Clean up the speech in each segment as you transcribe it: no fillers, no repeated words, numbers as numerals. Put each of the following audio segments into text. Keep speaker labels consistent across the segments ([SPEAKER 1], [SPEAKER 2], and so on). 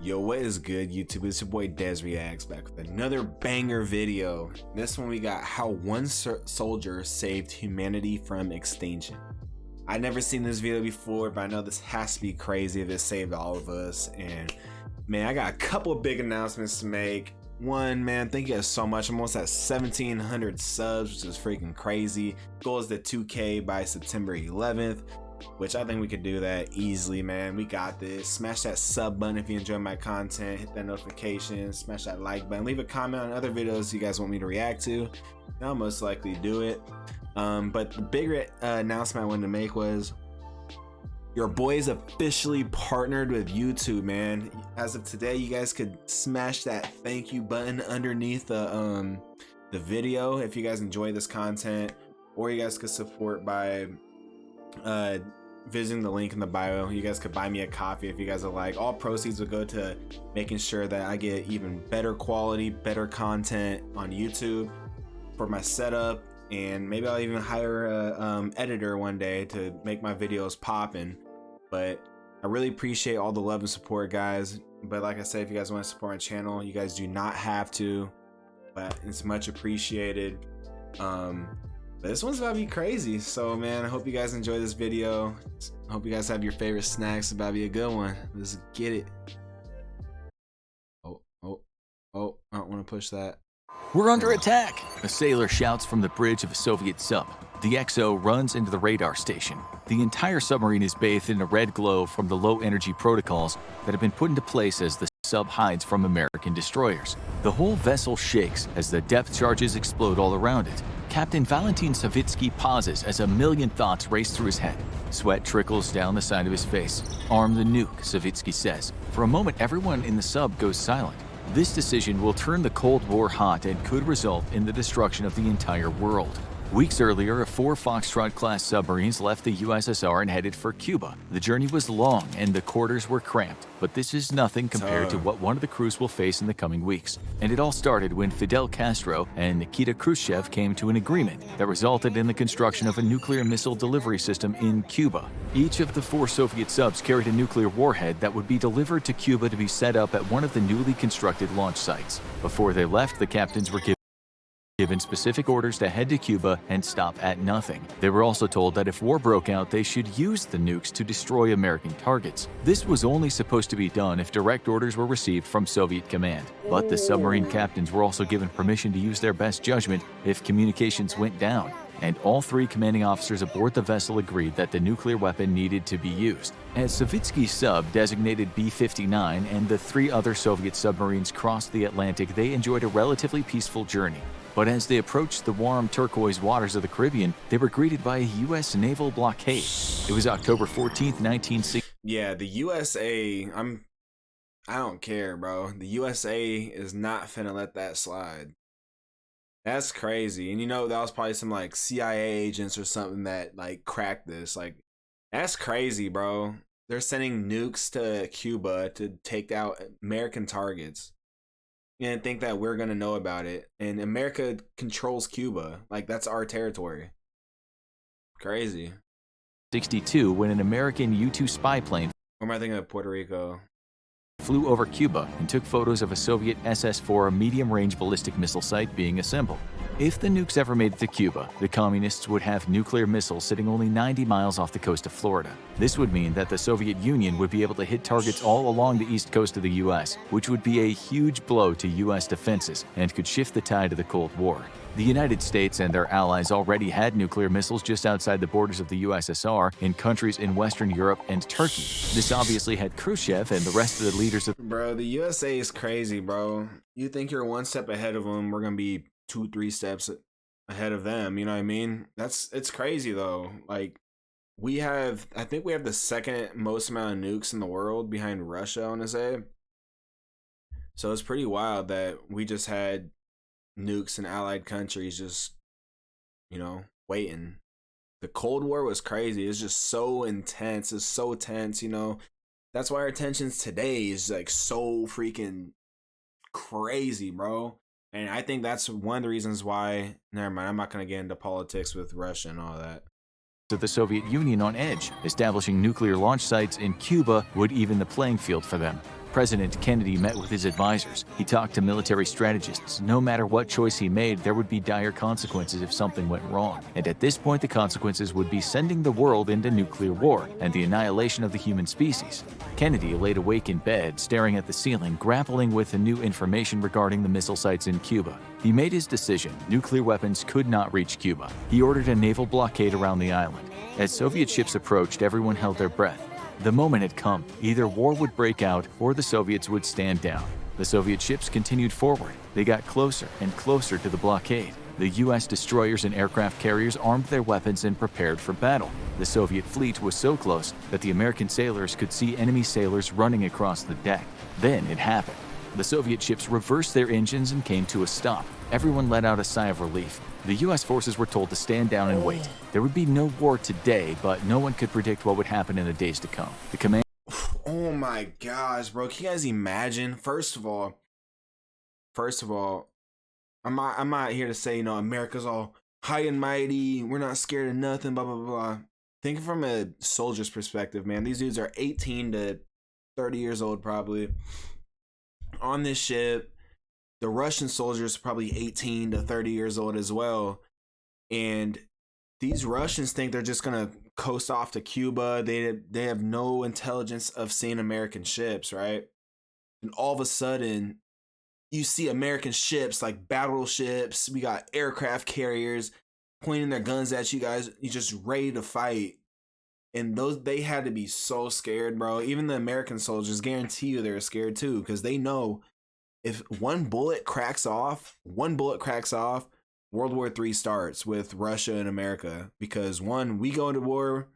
[SPEAKER 1] Yo, what is good, YouTube? It's your boy Des Reacts back with another banger video. This one we got how one soldier saved humanity from extinction. I've never seen this video before, but I know this has to be crazy if it saved all of us. And man, I got a couple of big announcements to make. One, man, thank you guys so much. I'm almost at 1,700 subs, which is freaking crazy. Goal is to 2K by September 11th. Which I think we could do that easily, man. We got this. Smash that sub button if you enjoy my content. Hit that notification. Smash that like button. Leave a comment on other videos you guys want me to react to, and I'll most likely do it. But the bigger announcement I wanted to make was your boys officially partnered with YouTube, man. As of today, you guys could smash that thank you button underneath the video if you guys enjoy this content, or you guys could support by visiting the link in the bio. You guys could buy me a coffee if you guys are like. All proceeds will go to making sure that I get even better quality, better content on YouTube for my setup, and maybe I'll even hire a editor one day to make my videos popping. But I really appreciate all the love and support, guys. But like I said, if you guys want to support my channel, you guys do not have to, but it's much appreciated. But this one's about to be crazy, so man, I hope you guys enjoy this video. I hope you guys have your favorite snacks. It's about to be a good one. Let's get it. Oh, I don't want to push that.
[SPEAKER 2] We're under attack! A sailor shouts from the bridge of a Soviet sub. The XO runs into the radar station. The entire submarine is bathed in a red glow from the low-energy protocols that have been put into place as the sub hides from American destroyers. The whole vessel shakes as the depth charges explode all around it. Captain Valentin Savitsky pauses as a million thoughts race through his head. Sweat trickles down the side of his face. Arm the nuke, Savitsky says. For a moment, everyone in the sub goes silent. This decision will turn the Cold War hot and could result in the destruction of the entire world. Weeks earlier, 4 Foxtrot-class submarines left the USSR and headed for Cuba. The journey was long and the quarters were cramped, but this is nothing compared to what one of the crews will face in the coming weeks. And it all started when Fidel Castro and Nikita Khrushchev came to an agreement that resulted in the construction of a nuclear missile delivery system in Cuba. Each of the 4 Soviet subs carried a nuclear warhead that would be delivered to Cuba to be set up at one of the newly constructed launch sites. Before they left, the captains were given specific orders to head to Cuba and stop at nothing. They were also told that if war broke out, they should use the nukes to destroy American targets. This was only supposed to be done if direct orders were received from Soviet command. But the submarine captains were also given permission to use their best judgment if communications went down. And all 3 commanding officers aboard the vessel agreed that the nuclear weapon needed to be used. As Savitsky's sub, designated B-59, and the 3 other Soviet submarines crossed the Atlantic, they enjoyed a relatively peaceful journey. But as they approached the warm turquoise waters of the Caribbean, they were greeted by a U.S. naval blockade. It was October 14th, 1960.
[SPEAKER 1] Yeah, the USA, I don't care, bro. The USA is not finna let that slide. That's crazy. And you know, that was probably some like CIA agents or something that like cracked this. Like, that's crazy, bro. They're sending nukes to Cuba to take out American targets. And think that we're gonna know about it. And America controls Cuba. Like, that's our territory. Crazy.
[SPEAKER 2] 62, when an American U-2 spy plane
[SPEAKER 1] Or am I thinking of Puerto Rico?
[SPEAKER 2] Flew over Cuba and took photos of a Soviet SS-4 medium-range ballistic missile site being assembled. If the nukes ever made it to Cuba, the communists would have nuclear missiles sitting only 90 miles off the coast of Florida. This would mean that the Soviet Union would be able to hit targets all along the east coast of the US, which would be a huge blow to US defenses and could shift the tide of the Cold War. The United States and their allies already had nuclear missiles just outside the borders of the USSR in countries in Western Europe and Turkey. This obviously had Khrushchev and the rest of the leaders of—
[SPEAKER 1] Bro, the USA is crazy, bro. You think you're 1 step ahead of them, we're gonna be 2-3 steps ahead of them, you know what I mean? It's crazy though. Like, I think we have the second most amount of nukes in the world behind Russia, I wanna say. So it's pretty wild that we just had nukes in allied countries just, you know, waiting. The Cold War was crazy. It's just so intense. It's so tense, you know. That's why our tensions today is like so freaking crazy, bro. And I think that's one of the reasons why, never mind, I'm not going to get into politics with Russia and all that.
[SPEAKER 2] of the Soviet Union on edge. Establishing nuclear launch sites in Cuba would even the playing field for them. President Kennedy met with his advisors. He talked to military strategists. No matter what choice he made, there would be dire consequences if something went wrong. And at this point, the consequences would be sending the world into nuclear war and the annihilation of the human species. Kennedy laid awake in bed, staring at the ceiling, grappling with the new information regarding the missile sites in Cuba. He made his decision. Nuclear weapons could not reach Cuba. He ordered a naval blockade around the island. As Soviet ships approached, everyone held their breath. The moment had come. Either war would break out or the Soviets would stand down. The Soviet ships continued forward. They got closer and closer to the blockade. The U.S. destroyers and aircraft carriers armed their weapons and prepared for battle. The Soviet fleet was so close that the American sailors could see enemy sailors running across the deck. Then it happened. The Soviet ships reversed their engines and came to a stop. Everyone let out a sigh of relief. The U.S. forces were told to stand down and wait. There would be no war today, but no one could predict what would happen in the days to come. The command.
[SPEAKER 1] Oh my gosh, bro! Can you guys imagine? First of all, I'm not here to say, America's all high and mighty. We're not scared of nothing. Blah blah blah. Thinking from a soldier's perspective, man, these dudes are 18 to 30 years old, probably on this ship. The Russian soldiers are probably 18 to 30 years old as well. And these Russians think they're just going to coast off to Cuba. They have no intelligence of seeing American ships, right? And all of a sudden, you see American ships like battleships. We got aircraft carriers pointing their guns at you guys. You're just ready to fight. And they had to be so scared, bro. Even the American soldiers, guarantee you they're scared too, because they know if one bullet cracks off, World War III starts with Russia and America. Because one, we go to war,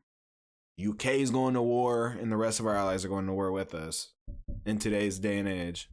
[SPEAKER 1] UK is going to war, and the rest of our allies are going to war with us in today's day and age.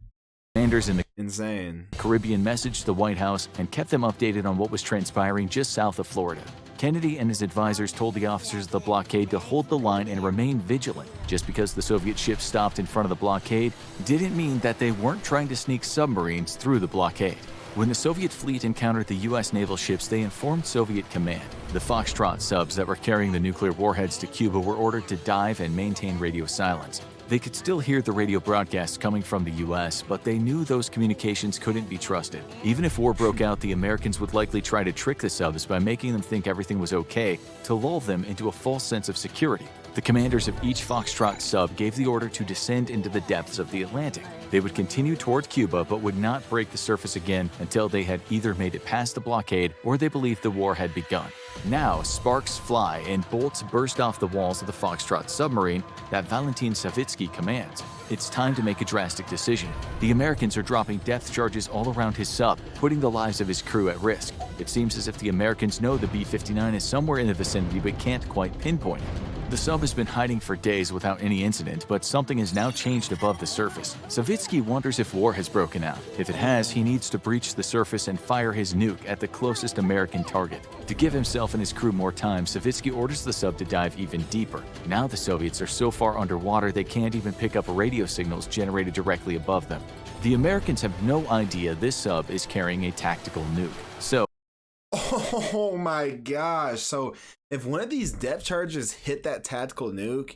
[SPEAKER 2] Commanders in the
[SPEAKER 1] Insane.
[SPEAKER 2] Caribbean messaged the White House and kept them updated on what was transpiring just south of Florida. Kennedy and his advisors told the officers of the blockade to hold the line and remain vigilant. Just because the Soviet ships stopped in front of the blockade didn't mean that they weren't trying to sneak submarines through the blockade. When the Soviet fleet encountered the U.S. naval ships, they informed Soviet command. The Foxtrot subs that were carrying the nuclear warheads to Cuba were ordered to dive and maintain radio silence. They could still hear the radio broadcasts coming from the U.S., but they knew those communications couldn't be trusted. Even if war broke out, the Americans would likely try to trick the subs by making them think everything was okay to lull them into a false sense of security. The commanders of each Foxtrot sub gave the order to descend into the depths of the Atlantic. They would continue toward Cuba but would not break the surface again until they had either made it past the blockade or they believed the war had begun. Now, sparks fly and bolts burst off the walls of the Foxtrot submarine that Valentin Savitsky commands. It's time to make a drastic decision. The Americans are dropping depth charges all around his sub, putting the lives of his crew at risk. It seems as if the Americans know the B-59 is somewhere in the vicinity but can't quite pinpoint it. The sub has been hiding for days without any incident, but something has now changed above the surface. Savitsky wonders if war has broken out. If it has, he needs to breach the surface and fire his nuke at the closest American target. To give himself and his crew more time, Savitsky orders the sub to dive even deeper. Now the Soviets are so far underwater they can't even pick up radio signals generated directly above them. The Americans have no idea this sub is carrying a tactical nuke. So,
[SPEAKER 1] oh my gosh. So if one of these depth charges hit that tactical nuke,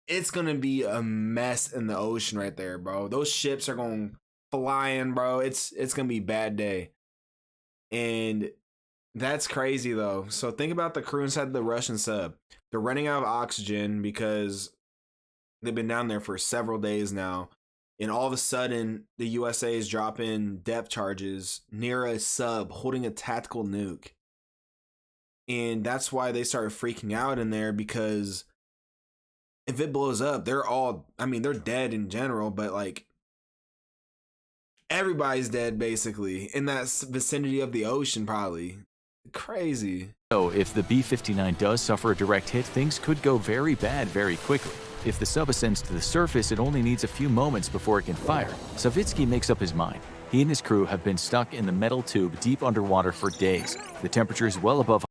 [SPEAKER 1] it's going to be a mess in the ocean right there, bro. Those ships are going flying, bro. It's going to be a bad day. And that's crazy though. So think about the crew inside the Russian sub. They're running out of oxygen because they've been down there for several days now. And all of a sudden, the USA is dropping depth charges near a sub holding a tactical nuke. And that's why they started freaking out in there, because if it blows up, they're dead in general, but like everybody's dead basically in that vicinity of the ocean, probably. Crazy.
[SPEAKER 2] So if the B-59 does suffer a direct hit, things could go very bad very quickly. If the sub ascends to the surface, it only needs a few moments before it can fire. Savitsky makes up his mind. He and his crew have been stuck in the metal tube deep underwater for days. The temperature is well above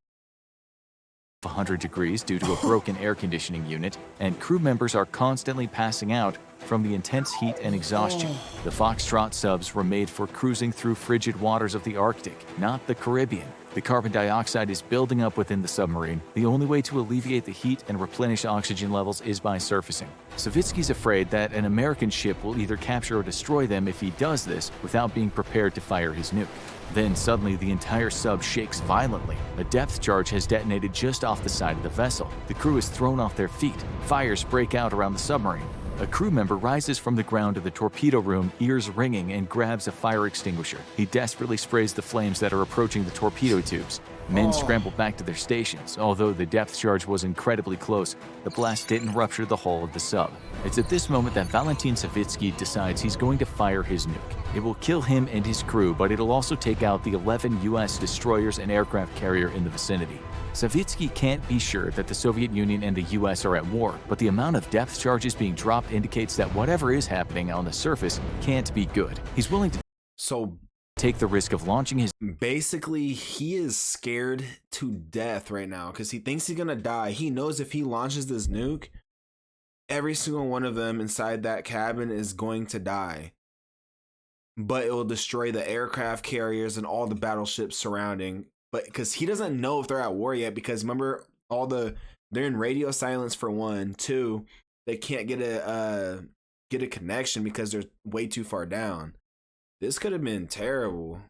[SPEAKER 2] 100 degrees due to a broken air conditioning unit, and crew members are constantly passing out from the intense heat and exhaustion. The Foxtrot subs were made for cruising through frigid waters of the Arctic, not the Caribbean. The carbon dioxide is building up within the submarine. The only way to alleviate the heat and replenish oxygen levels is by surfacing. Savitsky's afraid that an American ship will either capture or destroy them if he does this without being prepared to fire his nuke. Then suddenly the entire sub shakes violently. A depth charge has detonated just off the side of the vessel. The crew is thrown off their feet. Fires break out around the submarine. A crew member rises from the ground of the torpedo room, ears ringing, and grabs a fire extinguisher. He desperately sprays the flames that are approaching the torpedo tubes. Men scramble back to their stations. Although the depth charge was incredibly close, the blast didn't rupture the hull of the sub. It's at this moment that Valentin Savitsky decides he's going to fire his nuke. It will kill him and his crew, but it'll also take out the 11 U.S. destroyers and aircraft carrier in the vicinity. Savitsky can't be sure that the Soviet Union and the US are at war, but the amount of depth charges being dropped indicates that whatever is happening on the surface can't be good. He's willing to take the risk of launching his...
[SPEAKER 1] Basically, he is scared to death right now because he thinks he's gonna die. He knows if he launches this nuke, every single one of them inside that cabin is going to die. But it will destroy the aircraft carriers and all the battleships surrounding. But because he doesn't know if they're at war yet, because remember, they're in radio silence for one. Two, they can't get a connection because they're way too far down. This could have been terrible.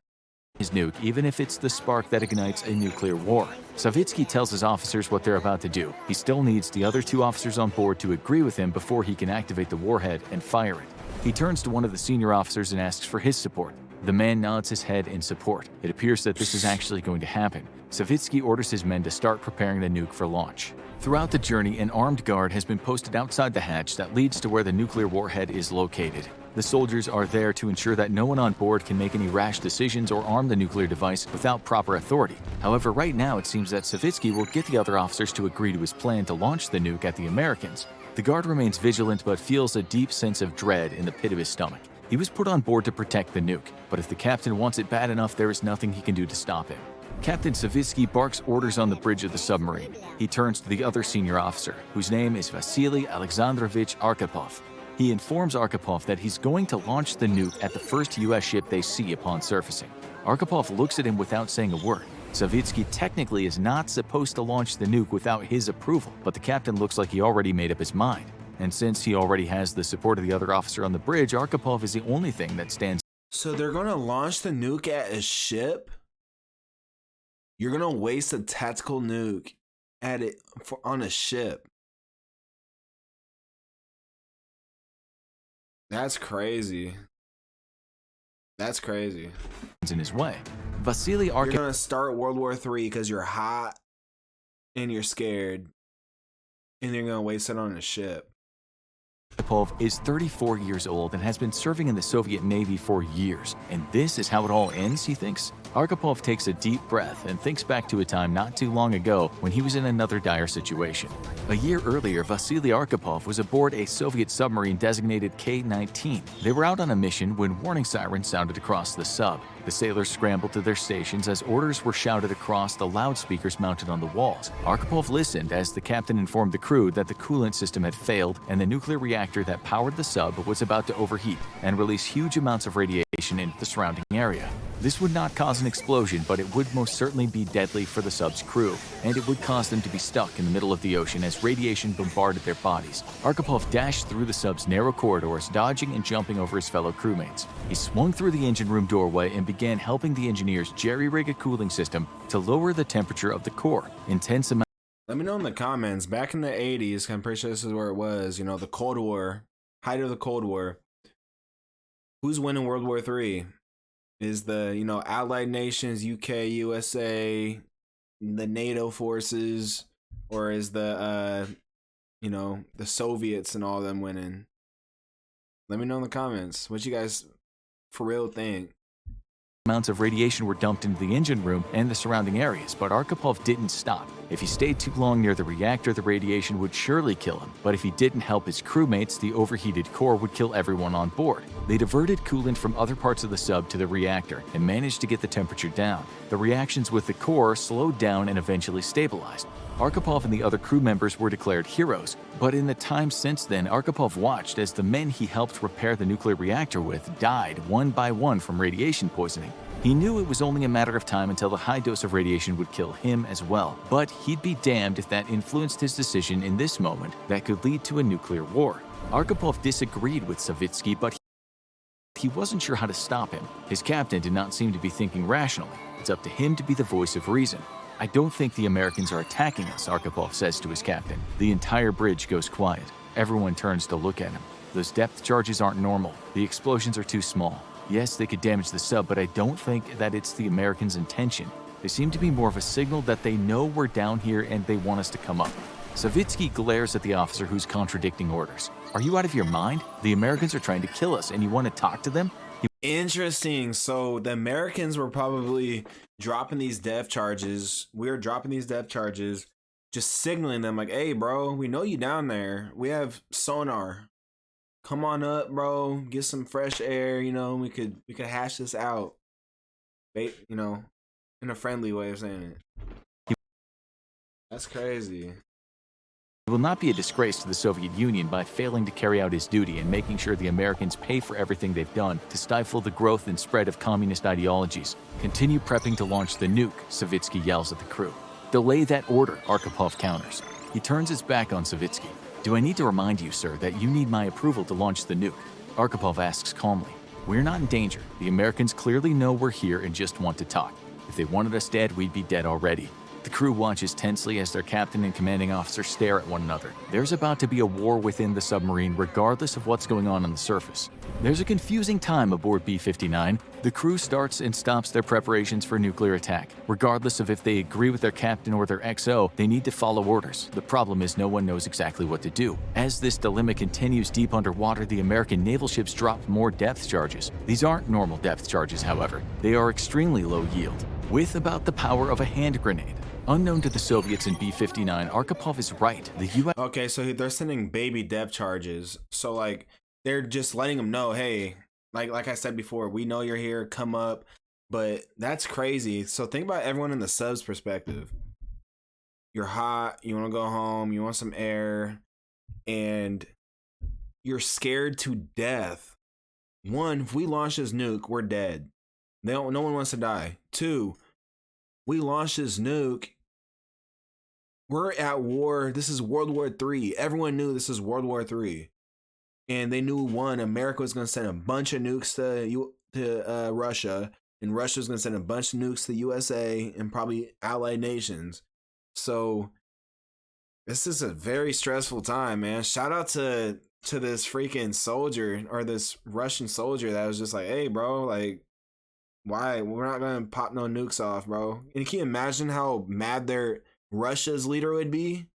[SPEAKER 2] His nuke, even if it's the spark that ignites a nuclear war. Savitsky tells his officers what they're about to do. He still needs the other 2 officers on board to agree with him before he can activate the warhead and fire it. He turns to one of the senior officers and asks for his support. The man nods his head in support. It appears that this is actually going to happen. Savitsky orders his men to start preparing the nuke for launch. Throughout the journey, an armed guard has been posted outside the hatch that leads to where the nuclear warhead is located. The soldiers are there to ensure that no one on board can make any rash decisions or arm the nuclear device without proper authority. However, right now it seems that Savitsky will get the other officers to agree to his plan to launch the nuke at the Americans. The guard remains vigilant but feels a deep sense of dread in the pit of his stomach. He was put on board to protect the nuke, but if the captain wants it bad enough, there is nothing he can do to stop him. Captain Savitsky barks orders on the bridge of the submarine. He turns to the other senior officer, whose name is Vasily Alexandrovich Arkhipov. He informs Arkhipov that he's going to launch the nuke at the first U.S. ship they see upon surfacing. Arkhipov looks at him without saying a word. Savitsky technically is not supposed to launch the nuke without his approval, but the captain looks like he already made up his mind. And since he already has the support of the other officer on the bridge, Arkhipov is the only thing that stands.
[SPEAKER 1] So they're gonna launch the nuke at a ship? You're gonna waste a tactical nuke on a ship? That's crazy. That's crazy.
[SPEAKER 2] In his way. Vasily Arkhipov.
[SPEAKER 1] You're gonna start World War III because you're hot and you're scared, and you're gonna waste it on a ship.
[SPEAKER 2] Arkhipov is 34 years old and has been serving in the Soviet Navy for years. And this is how it all ends, he thinks? Arkhipov takes a deep breath and thinks back to a time not too long ago when he was in another dire situation. A year earlier, Vasily Arkhipov was aboard a Soviet submarine designated K-19. They were out on a mission when warning sirens sounded across the sub. The sailors scrambled to their stations as orders were shouted across the loudspeakers mounted on the walls. Arkhipov listened as the captain informed the crew that the coolant system had failed and the nuclear reactor that powered the sub was about to overheat and release huge amounts of radiation into the surrounding area. This would not cause an explosion, but it would most certainly be deadly for the sub's crew, and it would cause them to be stuck in the middle of the ocean as radiation bombarded their bodies. Arkhipov dashed through the sub's narrow corridors, dodging and jumping over his fellow crewmates. He swung through the engine room doorway and began helping the engineers jerry-rig a cooling system to lower the temperature of the core. Intense amounts.
[SPEAKER 1] Let me know in the comments, back in the 80s, I'm pretty sure this is where it was, the Cold War, height of the Cold War. Who's winning World War III? Is the, Allied nations, UK, USA, the NATO forces, or is the Soviets and all them winning? Let me know in the comments what you guys for real think.
[SPEAKER 2] Amounts of radiation were dumped into the engine room and the surrounding areas, but Arkhipov didn't stop. If he stayed too long near the reactor, the radiation would surely kill him, but if he didn't help his crewmates, the overheated core would kill everyone on board. They diverted coolant from other parts of the sub to the reactor and managed to get the temperature down. The reactions with the core slowed down and eventually stabilized. Arkhipov and the other crew members were declared heroes, but in the time since then, Arkhipov watched as the men he helped repair the nuclear reactor with died one by one from radiation poisoning. He knew it was only a matter of time until the high dose of radiation would kill him as well, but he'd be damned if that influenced his decision in this moment that could lead to a nuclear war. Arkhipov disagreed with Savitsky, but he wasn't sure how to stop him. His captain did not seem to be thinking rationally. It's up to him to be the voice of reason. "I don't think the Americans are attacking us," Arkhipov says to his captain. The entire bridge goes quiet. Everyone turns to look at him. Those depth charges aren't normal. The explosions are too small. Yes, they could damage the sub, but I don't think that it's the Americans' intention. They seem to be more of a signal that they know we're down here and they want us to come up. Savitsky glares at the officer who's contradicting orders. "Are you out of your mind? The Americans are trying to kill us and you want to talk to them?"
[SPEAKER 1] Interesting. So the Americans were probably dropping these depth charges. We were dropping these depth charges, just signaling them like, "Hey, bro, we know you down there. We have sonar. Come on up, bro. Get some fresh air. You know, we could hash this out. You know, in a friendly way of saying it." That's crazy.
[SPEAKER 2] He will not be a disgrace to the Soviet Union by failing to carry out his duty and making sure the Americans pay for everything they've done to stifle the growth and spread of communist ideologies. "Continue prepping to launch the nuke," Savitsky yells at the crew. "Delay that order," Arkhipov counters. He turns his back on Savitsky. "Do I need to remind you, sir, that you need my approval to launch the nuke?" Arkhipov asks calmly. "We're not in danger. The Americans clearly know we're here and just want to talk. If they wanted us dead, we'd be dead already." The crew watches tensely as their captain and commanding officer stare at one another. There's about to be a war within the submarine regardless of what's going on the surface. There's a confusing time aboard B-59. The crew starts and stops their preparations for nuclear attack. Regardless of if they agree with their captain or their XO, they need to follow orders. The problem is no one knows exactly what to do. As this dilemma continues deep underwater, the American naval ships drop more depth charges. These aren't normal depth charges, however. They are extremely low yield, with about the power of a hand grenade. Unknown to the Soviets in B-59, Arkhipov is right. The U.S.
[SPEAKER 1] Okay, so they're sending baby depth charges. So like they're just letting them know, hey, like I said before, we know you're here, come up. But that's crazy. So think about everyone in the sub's perspective. You're hot, you want to go home, you want some air, and you're scared to death. One, if we launch this nuke, we're dead. No one wants to die. Two, we launch this nuke, we're at war. This is World War III. Everyone knew this is World War III. And they knew, one, America was going to send a bunch of nukes to Russia, and Russia was going to send a bunch of nukes to the USA and probably allied nations. So this is a very stressful time, man. Shout out to this freaking soldier, or this Russian soldier that was just like, "Hey, bro, like, why? We're not going to pop no nukes off, bro." And can you imagine how mad Russia's leader would be?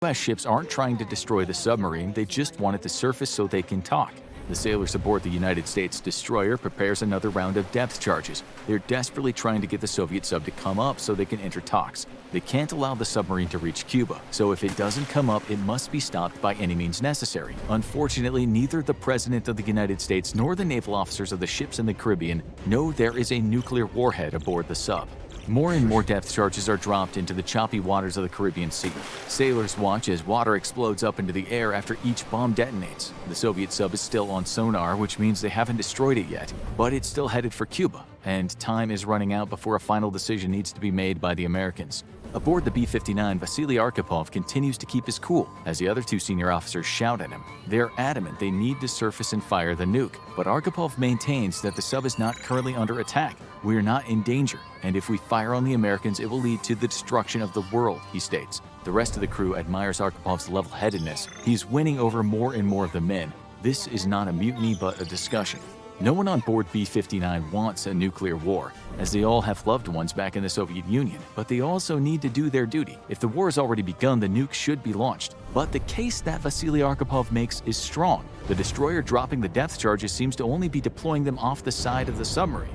[SPEAKER 2] U.S. ships aren't trying to destroy the submarine, they just want it to surface so they can talk. The sailors aboard the United States destroyer prepares another round of depth charges. They're desperately trying to get the Soviet sub to come up so they can enter talks. They can't allow the submarine to reach Cuba, so if it doesn't come up, it must be stopped by any means necessary. Unfortunately, neither the President of the United States nor the naval officers of the ships in the Caribbean know there is a nuclear warhead aboard the sub. More and more depth charges are dropped into the choppy waters of the Caribbean Sea. Sailors watch as water explodes up into the air after each bomb detonates. The Soviet sub is still on sonar, which means they haven't destroyed it yet, but it's still headed for Cuba, and time is running out before a final decision needs to be made by the Americans. Aboard the B-59, Vasily Arkhipov continues to keep his cool as the other two senior officers shout at him. They're adamant they need to surface and fire the nuke, but Arkhipov maintains that the sub is not currently under attack. "We're not in danger, and if we fire on the Americans, it will lead to the destruction of the world," he states. The rest of the crew admires Arkhipov's level-headedness. He's winning over more and more of the men. This is not a mutiny, but a discussion. No one on board B-59 wants a nuclear war, as they all have loved ones back in the Soviet Union, but they also need to do their duty. If the war has already begun, the nuke should be launched. But the case that Vasily Arkhipov makes is strong. The destroyer dropping the depth charges seems to only be deploying them off the side of the submarine.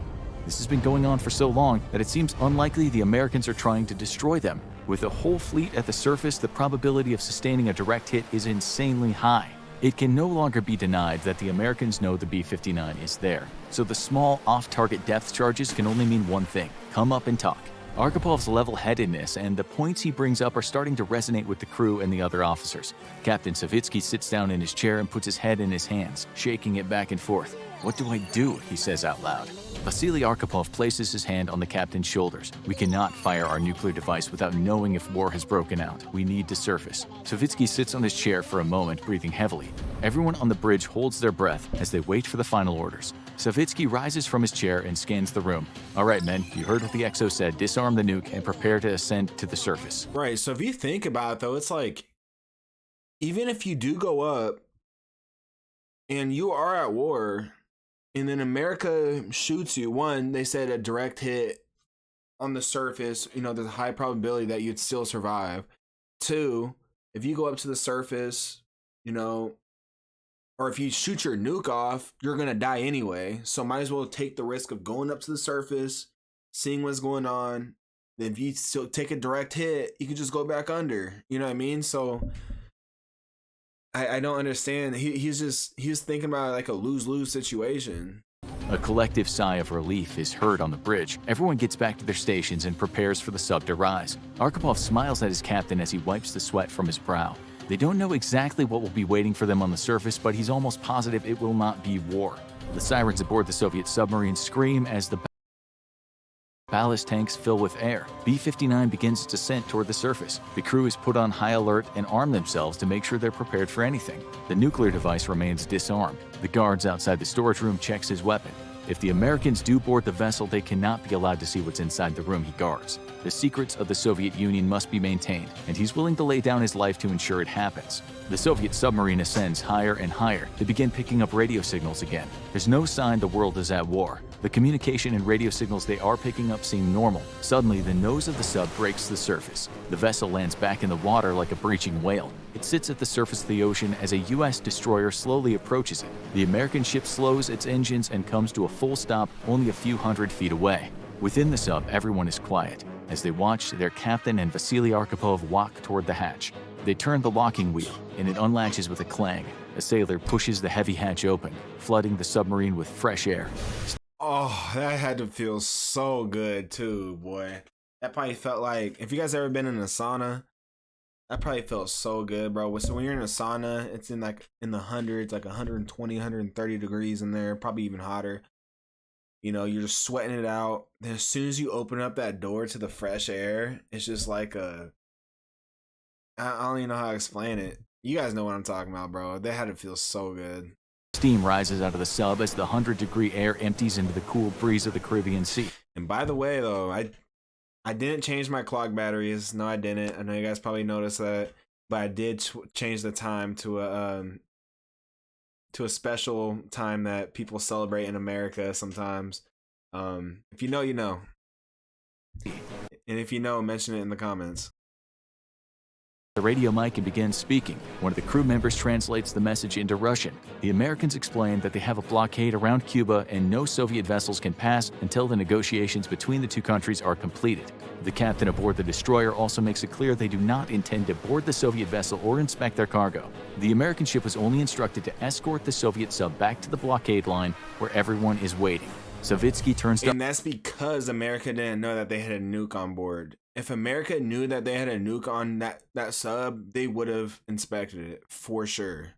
[SPEAKER 2] This has been going on for so long that it seems unlikely the Americans are trying to destroy them. With a whole fleet at the surface, the probability of sustaining a direct hit is insanely high. It can no longer be denied that the Americans know the B-59 is there, so the small off-target depth charges can only mean one thing: come up and talk. Arkapov's level-headedness and the points he brings up are starting to resonate with the crew and the other officers. Captain Savitsky sits down in his chair and puts his head in his hands, shaking it back and forth. "What do I do?" he says out loud. Vasily Arkhipov places his hand on the captain's shoulders. "We cannot fire our nuclear device without knowing if war has broken out. We need to surface." Savitsky sits on his chair for a moment, breathing heavily. Everyone on the bridge holds their breath as they wait for the final orders. Savitsky rises from his chair and scans the room. "All right, men, you heard what the XO said. Disarm the nuke and prepare to ascend to the surface."
[SPEAKER 1] Right, so if you think about it, though, it's like, even if you do go up and you are at war, and then America shoots you, one, they said a direct hit on the surface, there's a high probability that you'd still survive. Two, if you go up to the surface, or if you shoot your nuke off, you're going to die anyway. So might as well take the risk of going up to the surface, seeing what's going on. Then if you still take a direct hit, you can just go back under. You know what I mean? So I don't understand. He's thinking about like a lose-lose situation.
[SPEAKER 2] A collective sigh of relief is heard on the bridge. Everyone gets back to their stations and prepares for the sub to rise. Arkhipov smiles at his captain as he wipes the sweat from his brow. They don't know exactly what will be waiting for them on the surface, but he's almost positive it will not be war. The sirens aboard the Soviet submarine scream as the ballast tanks fill with air. B-59 begins its ascent toward the surface. The crew is put on high alert and arm themselves to make sure they're prepared for anything. The nuclear device remains disarmed. The guards outside the storage room checks his weapon. If the Americans do board the vessel, they cannot be allowed to see what's inside the room he guards. The secrets of the Soviet Union must be maintained, and he's willing to lay down his life to ensure it happens. The Soviet submarine ascends higher and higher. They begin picking up radio signals again. There's no sign the world is at war. The communication and radio signals they are picking up seem normal. Suddenly, the nose of the sub breaks the surface. The vessel lands back in the water like a breaching whale. It sits at the surface of the ocean as a U.S. destroyer slowly approaches it. The American ship slows its engines and comes to a full stop only a few hundred feet away. Within the sub, everyone is quiet. As they watch, their captain and Vasily Arkhipov walk toward the hatch. They turn the locking wheel, and it unlatches with a clang. A sailor pushes the heavy hatch open, flooding the submarine with fresh air.
[SPEAKER 1] Oh, that had to feel so good too, boy. That probably felt like, if you guys ever been in a sauna, that probably felt so good, bro. So when you're in a sauna, it's in the hundreds, like 120, 130 degrees in there, probably even hotter. You're just sweating it out. Then as soon as you open up that door to the fresh air, it's just like I don't even know how to explain it. You guys know what I'm talking about, bro. That had to feel so good.
[SPEAKER 2] Steam rises out of the sub as the 100-degree air empties into the cool breeze of the Caribbean Sea.
[SPEAKER 1] And by the way, though, I didn't change my clock batteries. No, I didn't. I know you guys probably noticed that, but I did change the time to a special time that people celebrate in America sometimes. If you know, you know. And if you know, mention it in the comments.
[SPEAKER 2] The radio mic and begins speaking. One of the crew members translates the message into Russian. The Americans explain that they have a blockade around Cuba and no Soviet vessels can pass until the negotiations between the two countries are completed. The captain aboard the destroyer also makes it clear they do not intend to board the Soviet vessel or inspect their cargo. The American ship was only instructed to escort the Soviet sub back to the blockade line where everyone is waiting. Savitsky turns to...
[SPEAKER 1] And that's because America didn't know that they had a nuke on board. If America knew that they had a nuke on that sub, they would have inspected it, for sure.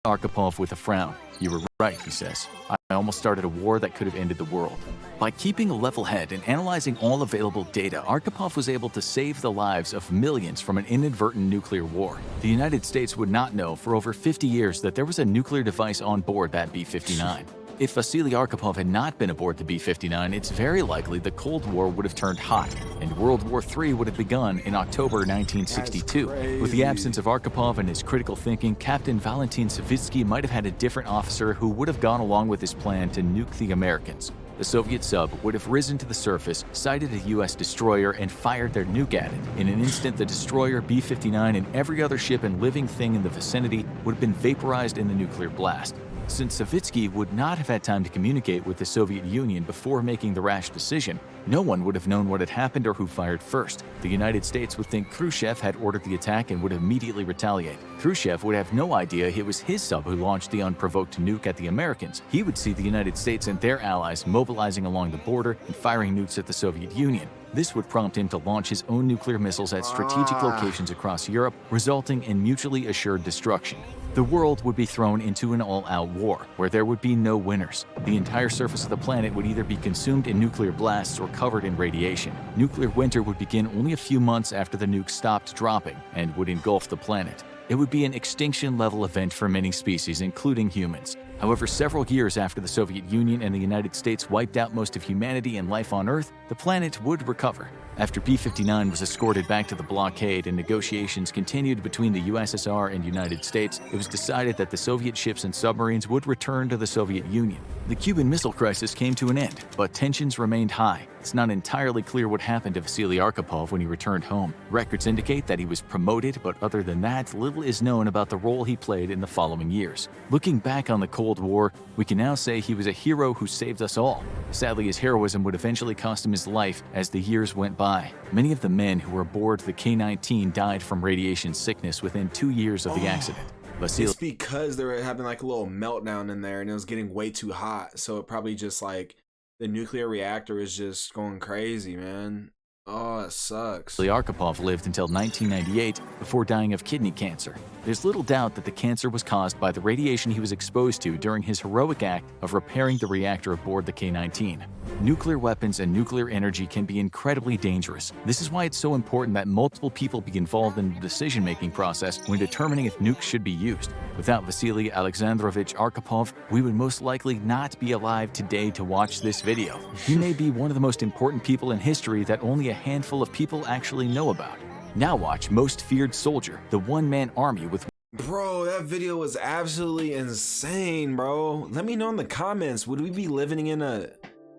[SPEAKER 2] Arkhipov with a frown. "You were right," he says. "I almost started a war that could have ended the world." By keeping a level head and analyzing all available data, Arkhipov was able to save the lives of millions from an inadvertent nuclear war. The United States would not know for over 50 years that there was a nuclear device on board that B-59. If Vasily Arkhipov had not been aboard the B-59, it's very likely the Cold War would have turned hot, and World War III would have begun in October 1962. With the absence of Arkhipov and his critical thinking, Captain Valentin Savitsky might have had a different officer who would have gone along with his plan to nuke the Americans. The Soviet sub would have risen to the surface, sighted a U.S. destroyer, and fired their nuke at it. In an instant, the destroyer, B-59, and every other ship and living thing in the vicinity would have been vaporized in the nuclear blast. Since Savitsky would not have had time to communicate with the Soviet Union before making the rash decision, no one would have known what had happened or who fired first. The United States would think Khrushchev had ordered the attack and would immediately retaliate. Khrushchev would have no idea it was his sub who launched the unprovoked nuke at the Americans. He would see the United States and their allies mobilizing along the border and firing nukes at the Soviet Union. This would prompt him to launch his own nuclear missiles at strategic locations across Europe, resulting in mutually assured destruction. The world would be thrown into an all-out war, where there would be no winners. The entire surface of the planet would either be consumed in nuclear blasts or covered in radiation. Nuclear winter would begin only a few months after the nukes stopped dropping and would engulf the planet. It would be an extinction-level event for many species, including humans. However, several years after the Soviet Union and the United States wiped out most of humanity and life on Earth, the planet would recover. After B-59 was escorted back to the blockade and negotiations continued between the USSR and United States, it was decided that the Soviet ships and submarines would return to the Soviet Union. The Cuban Missile Crisis came to an end, but tensions remained high. It's not entirely clear what happened to Vasily Arkhipov when he returned home. Records indicate that he was promoted, but other than that, little is known about the role he played in the following years. Looking back on the Cold War, we can now say he was a hero who saved us all. Sadly, his heroism would eventually cost him his life as the years went by. Many of the men who were aboard the K-19 died from radiation sickness within 2 years of the accident.
[SPEAKER 1] It's because they were having like a little meltdown in there and it was getting way too hot. So it probably just like the nuclear reactor is just going crazy, man. Oh, it sucks.
[SPEAKER 2] Arkhipov lived until 1998 before dying of kidney cancer. There's little doubt that the cancer was caused by the radiation he was exposed to during his heroic act of repairing the reactor aboard the K-19. Nuclear weapons and nuclear energy can be incredibly dangerous. This is why it's so important that multiple people be involved in the decision-making process when determining if nukes should be used. Without Vasily Alexandrovich Arkhipov, we would most likely not be alive today to watch this video. He may be one of the most important people in history that only a handful of people actually know about. Now watch Most Feared Soldier, the one-man army with...
[SPEAKER 1] Bro, that video was absolutely insane, bro. Let me know in the comments, would we be living in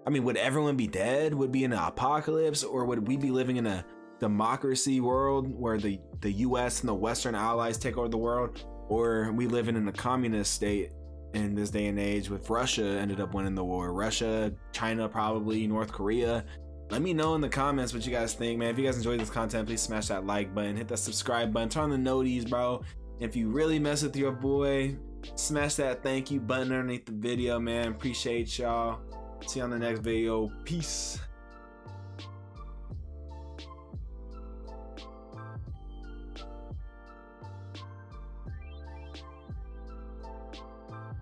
[SPEAKER 1] would everyone be dead? Would be in an apocalypse? Or would we be living in a democracy world where the US and the Western allies take over the world? Or we living in a communist state in this day and age with Russia ended up winning the war? Russia, China, probably North Korea. Let me know in the comments what you guys think, man. If you guys enjoyed this content, please smash that like button, hit that subscribe button, turn on the noties, bro. If you really mess with your boy, smash that thank you button underneath the video, man. Appreciate y'all. See you on the next video. Peace.